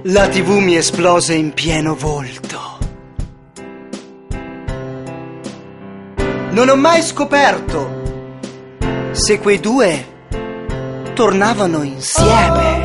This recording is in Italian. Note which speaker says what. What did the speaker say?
Speaker 1: La TV mi esplose in pieno volto. Non ho mai scoperto se quei due tornavano insieme.